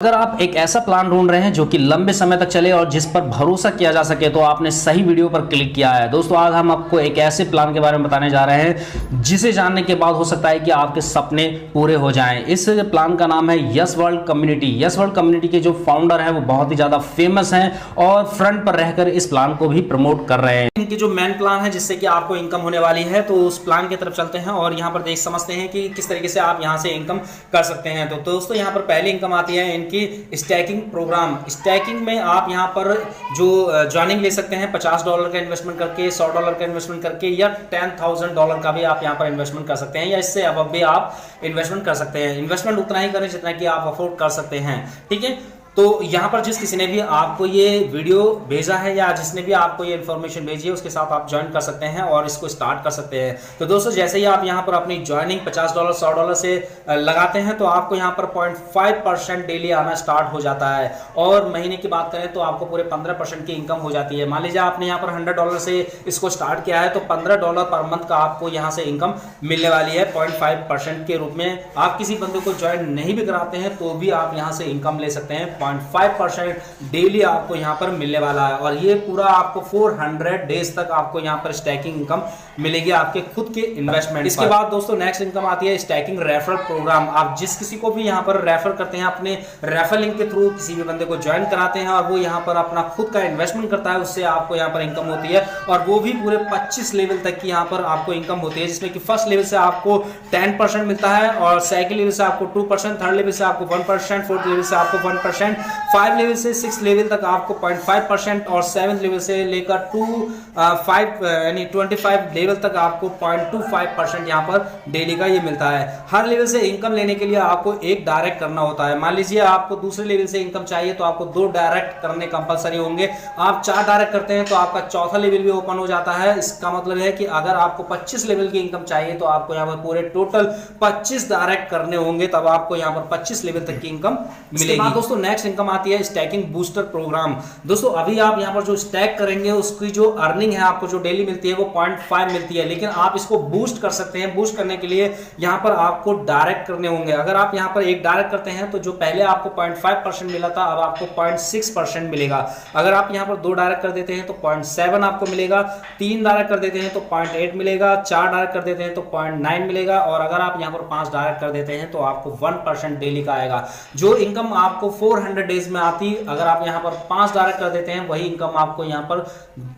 अगर आप एक ऐसा प्लान ढूंढ रहे हैं जो कि लंबे समय तक चले और जिस पर भरोसा किया जा सके तो आपने सही वीडियो पर क्लिक किया है। दोस्तों आज हम आपको एक ऐसे प्लान के बारे में बताने जा रहे हैं जिसे जानने के बाद हो सकता है कि आपके सपने पूरे हो जाएं। इस प्लान का नाम है yes world community. Yes world community के जो फाउंडर हैं वो बहुत ही ज़्यादा फेमस हैं और फ्रंट पर रहकर इस प्लान को भी प्रमोट कर रहे हैं। इनकी जो मेन प्लान है जिससे कि आपको इनकम होने वाली है, तो उस प्लान की तरफ चलते हैं और यहाँ पर देख समझते हैं कि किस तरीके से आप यहाँ से इनकम कर सकते हैं। तो दोस्तों यहाँ पर पहली इनकम आती है की स्टैकिंग प्रोग्राम। स्टैकिंग में आप यहां पर जो ज्वाइनिंग ले सकते हैं $50 का इन्वेस्टमेंट करके, $100 का इन्वेस्टमेंट करके, या $10,000 का भी आप यहां पर इन्वेस्टमेंट कर सकते हैं, या इससे अब भी आप इन्वेस्टमेंट कर सकते हैं। इन्वेस्टमेंट उतना ही करें जितना कि आप अफोर्ड कर सकते हैं। ठीक है, तो यहाँ पर जिस किसी ने भी आपको ये वीडियो भेजा है या जिसने भी आपको ये इन्फॉर्मेशन भेजी है उसके साथ आप ज्वाइन कर सकते हैं और इसको स्टार्ट कर सकते हैं। तो दोस्तों जैसे ही आप यहाँ पर अपनी ज्वाइनिंग $50 $100 से लगाते हैं तो आपको यहाँ पर 0.5% डेली आना स्टार्ट हो जाता है, और महीने की बात करें तो आपको पूरे 15% की इनकम हो जाती है। मान लीजिए आपने यहाँ पर $100 से इसको स्टार्ट किया है तो $15 पर मंथ का आपको यहाँ से इनकम मिलने वाली है 0.5% के रूप में। आप किसी बंदे को ज्वाइन नहीं भी कराते हैं तो भी आप यहाँ से इनकम ले सकते हैं। 0.5% डेली आपको यहां पर मिलने वाला है, और ये पूरा आपको 400 डेज तक आपको यहां पर स्टैकिंग इनकम मिलेगी आपके खुद के इन्वेस्टमेंट। इसके बाद दोस्तों नेक्स्ट इनकम आती है स्टैकिंग रेफरल प्रोग्राम। आप जिस किसी को भी यहां पर रेफर करते हैं, अपने रेफरल लिंक के थ्रू किसी भी बंदे को ज्वाइन कराते हैं और वो यहां पर अपना खुद का इन्वेस्टमेंट करता है, उससे आपको यहां पर इनकम होती है, और वो भी पूरे 25 लेवल तक की यहां पर आपको इनकम होती है, जिसमें कि फर्स्ट लेवल से आपको 10% मिलता है, और सेकंड लेवल से आपको 2%, थर्ड लेवल से आपको 1%, फोर्थ लेवल से आपको 1%, 5 लेवल से 6 लेवल तक आपको 0.5%, और 7 लेवल से लेकर 25 लेवल तक आपको 0.25% यहाँ पर डेली का ये मिलता है। हर लेवल से इनकम लेने के लिए आपको एक डायरेक्ट करना होता है। मान लीजिए आपको दूसरे लेवल से इनकम चाहिए तो आपको 2 डायरेक्ट करने कंपलसरी होंगे। आप 4 डायरेक्ट करते हैं तो आपका चौथा लेवल भी ओपन हो जाता है। इसका मतलब है कि अगर आपको 25 लेवल की इनकम चाहिए तो आपको यहाँ पर पूरे टोटल 25 डायरेक्ट करने होंगे, तब आपको यहाँ पर 25 लेवल तक की इनकम मिलेगी। दोस्तों नेक्स्ट इनकम आती है स्टैकिंग बूस्टर प्रोग्राम। दोस्तों अभी आप यहां पर जो स्टैक करेंगे उसकी जो अर्निंग है आपको जो डेली मिलती है वो 0.5 मिलती है, लेकिन आप इसको बूस्ट कर सकते हैं। बूस्ट करने के लिए यहां पर आपको डायरेक्ट करने होंगे। अगर आप यहां पर एक डायरेक्ट करते हैं तो जो पहले आपको 0.5% मिला था अब आपको 0.6% मिलेगा। अगर आप यहां पर 2 डायरेक्ट कर देते हैं तो 0.7 आपको मिलेगा, 3 डायरेक्ट कर देते हैं तो 0.8 मिलेगा, 4 डायरेक्ट कर देते हैं तो 0.9 मिलेगा, और अगर आप यहां पर 5 डायरेक्ट कर देते हैं तो आपको 1% डेली का आएगा। जो इनकम आपको 400 डेज में आती, अगर आप यहां पर 5 डायरेक्ट कर देते हैं वही इनकम आपको यहां पर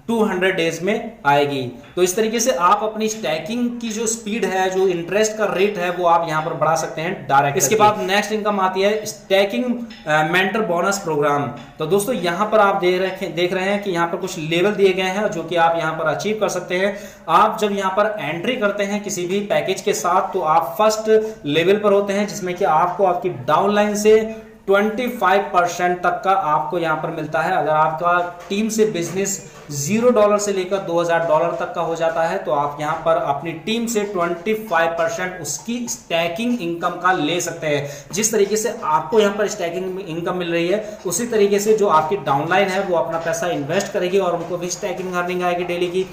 200 डेज में आएगी। तो इस तरीके से आप अपनी स्टैकिंग की जो स्पीड है, जो इंटरेस्ट का रेट है, वो आप यहां पर बढ़ा सकते हैं डायरेक्ट। इसके बाद नेक्स्ट इनकम आती है स्टैकिंग मेंटर बोनस प्रोग्राम। तो दोस्तों यहां पर आप देख रहे हैं कि यहां पर कुछ लेवल दिए गए हैं जो कि आप यहां पर अचीव कर सकते हैं। आप जब यहां पर एंट्री करते हैं किसी भी पैकेज के साथ तो आप फर्स्ट लेवल पर होते हैं, जिसमें कि आपको आपकी डाउनलाइन से 25% तक का आपको यहां पर मिलता है। अगर आपका टीम से बिजनेस $0 से लेकर $2,000 तक का हो जाता है तो आप यहां पर अपनी टीम से 25% उसकी स्टैकिंग इनकम का ले सकते हैं। जिस तरीके से आपको यहां पर स्टैकिंग इनकम मिल रही है उसी तरीके से जो आपकी डाउनलाइन है वो अपना पैसा इन्वेस्ट करेगी और उनको भी स्टैकिंग अर्निंग आएगी डेली की।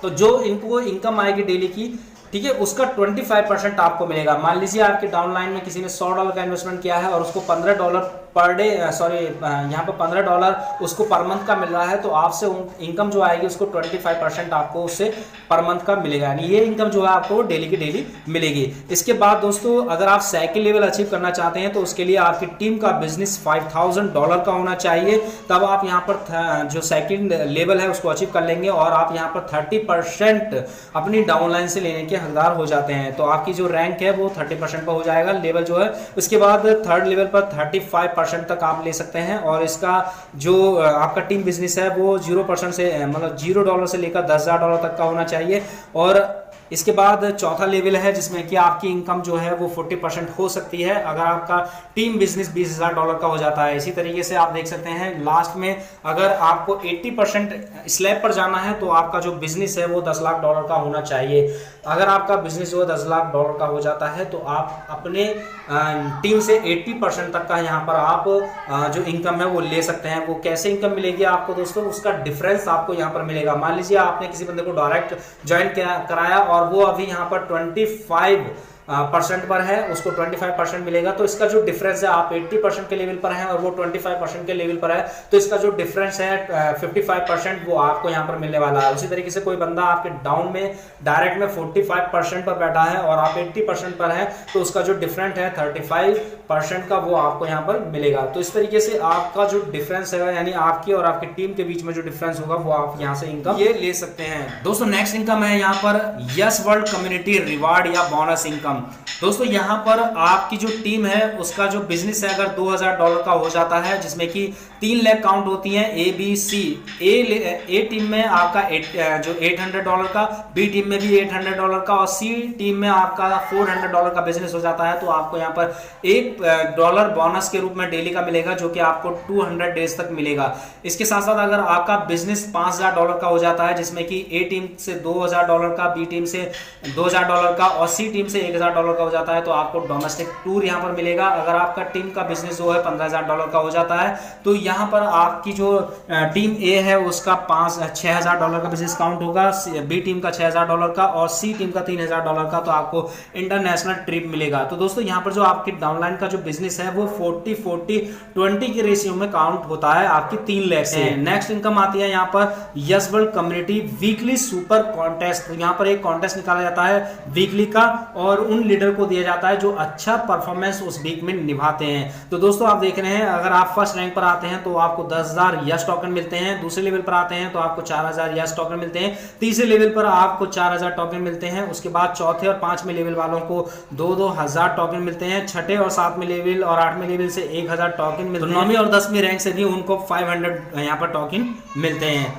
तो जो इनको इनकम आएगी डेली की, ठीक है, उसका 25% आपको मिलेगा। मान लीजिए आपके डाउनलाइन में किसी ने $100 का इन्वेस्टमेंट किया है और उसको $15 पर डे, यहाँ पर $15 उसको पर मंथ का मिल रहा है, तो आपसे इनकम जो आएगी उसको 25% आपको उससे पर मंथ का मिलेगा, यानी ये इनकम जो है आपको डेली की डेली मिलेगी। इसके बाद दोस्तों अगर आप सेकंड लेवल अचीव करना चाहते हैं तो उसके लिए आपकी टीम का बिजनेस $5,000 का होना चाहिए, तब आप यहाँ पर जो सेकंड लेवल है उसको अचीव कर लेंगे और आप यहाँ पर 30% अपनी डाउनलाइन से लेने के हकदार हो जाते हैं। तो आपकी जो रैंक है वो 30% पर हो जाएगा लेवल जो है। उसके बाद थर्ड लेवल पर 35% तक आप ले सकते हैं, और इसका जो आपका टीम बिजनेस है वो 0% से मतलब $0 से लेकर $10,000 तक का होना चाहिए। और इसके बाद चौथा लेवल है जिसमें कि आपकी इनकम जो है वो 40% हो सकती है अगर आपका टीम बिजनेस $20,000 का हो जाता है। इसी तरीके से आप देख सकते हैं लास्ट में अगर आपको 80% स्लैब पर जाना है तो आपका जो बिजनेस है वो $10 लाख का होना चाहिए। अगर आपका बिजनेस जो $10 लाख का हो जाता है तो आप अपने टीम से 80% तक का यहाँ पर आप जो इनकम है वो ले सकते हैं। वो कैसे इनकम मिलेगी आपको दोस्तों, उसका डिफरेंस आपको यहाँ पर मिलेगा। मान लीजिए आपने किसी बंदे को डायरेक्ट ज्वाइन कराया और वो अभी यहाँ पर 25 परसेंट पर है उसको 25% मिलेगा। तो इसका जो डिफरेंस है, आप 80% के लेवल पर हैं और वो 25% के लेवल पर है, तो इसका जो डिफरेंस है 55% वो आपको यहाँ पर मिलने वाला है। उसी तरीके से कोई बंदा आपके डाउन में डायरेक्ट में 45% पर बैठा है और आप 80% पर है, तो उसका जो डिफरेंट है 35% का वो आपको यहाँ पर मिलेगा। तो इस तरीके से आपका जो डिफरेंस है, यानी आपकी और आपकी टीम के बीच में जो डिफरेंस होगा वो आप यहाँ से इनकम ये ले सकते हैं। दोस्तों नेक्स्ट इनकम है यहाँ पर यस वर्ल्ड कम्युनिटी रिवार्ड या बोनस इनकम। दोस्तों यहाँ पर आपकी जो टीम है उसका जो बिजनेस है अगर $2000 का हो जाता है, जिसमें कि 3 लाख काउंट होती हैं A B C. A team में आपका जो $800 का, बी टीम में भी $800 का और सी टीम में आपका $400 का बिजनेस हो जाता है, तो आपको यहाँ पर $1 बोनस के रूप में डेली का मिलेगा, जो कि आपको 200 डेज तक मिलेगा। इसके साथ साथ अगर आपका बिजनेस $5000 का हो जाता है, जिसमें कि ए टीम से $2000 का, बी टीम से $2000 का और सी टीम से $1000 का हो जाता है, तो आपको डोमेस्टिक टूर यहाँ पर मिलेगा। अगर आपका टीम का बिजनेस जो है $15000 का हो जाता है, तो यहाँ पर आपकी जो टीम ए है उसका $6000 का बिजनेस काउंट होगा, बी टीम का $6000 का और सी टीम का $3000 का, तो आपको इंटरनेशनल ट्रिप मिलेगा। तो दोस्तों यहाँ पर जो आपकी डाउनलाइन का जो बिजनेस है वो 40-40-20 के रेशियो में काउंट होता है आपकी 3 लाख से। नेक्स्ट इनकम आती है यहाँ पर yes world community weekly super contest. यहाँ पर एक कॉन्टेस्ट निकाला जाता है वीकली का और उन लीडर को दिया जाता है जो अच्छा परफॉर्मेंस उस वीक में निभाते हैं। तो दोस्तों आप देख रहे हैं, अगर आप फर्स्ट रैंक पर आते हैं तो आपको 10,000 यस टोकन मिलते हैं, दूसरे लेवल पर आते हैं तो आपको 4000 यस टोकन मिलते हैं, तीसरे लेवल पर आपको 4000 टोकन मिलते हैं, उसके बाद चौथे और पांचवें लेवल वालों को 2-2000 टोकन मिलते हैं, छठे और सातवें लेवल और आठवें लेवल से 1000 टोकन मिलते हैं, 9वीं और 10वीं रैंक से भी उनको 500 यहाँ पर टोकन मिलते हैं।